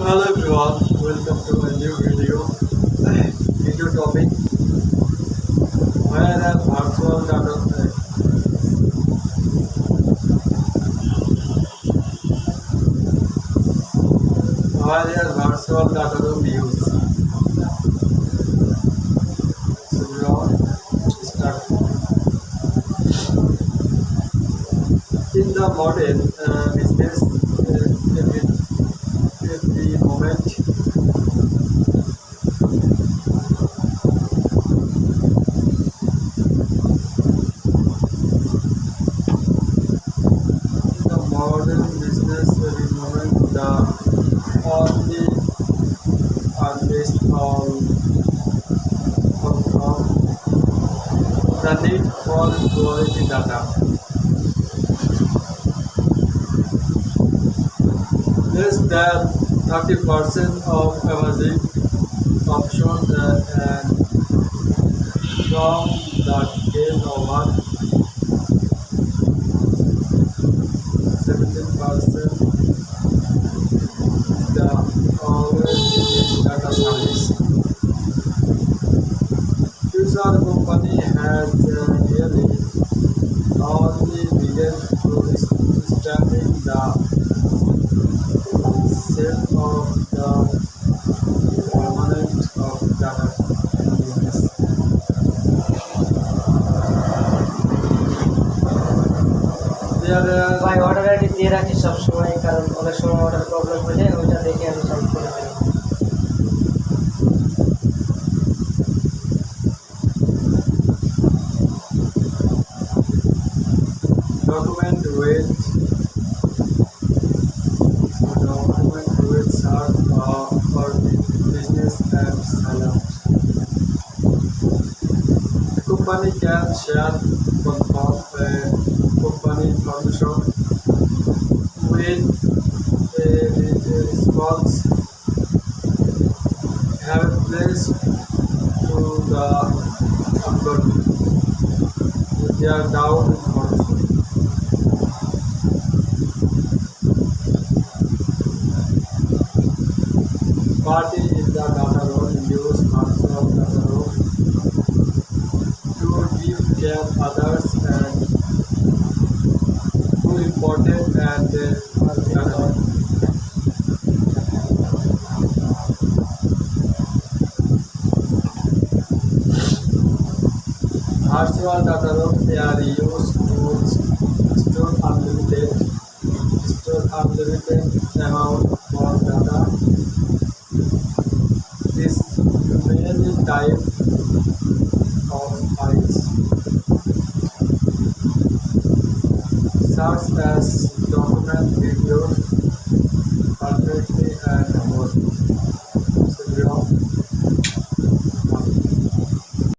Hello everyone, welcome to a new video. Video topic: where a virtual data where a virtual data room use. So we all start in the modern business. Every moment in the modern business, every moment the only are based on from the need for quality data. Less than 30% of Amazon options and from the gain over 17% the always data service. User company has really only begun to understanding the sale of the permanent of data business. There are ভাই order ID দিয়ে রাখি সবসময়, কারণ অনেক সময় order problem হয়ে যায়, ওইটা দেখে আমি সলভ করে ফেলি। document with search for business and seller. The company can share confirm company information with a response have placed to the upload with their down information. Party in the data room use virtual data room to give care others and who important and data. Virtual data room they are used to store unlimited amount for data. This many type of files such as document, videos, perfectly and more. So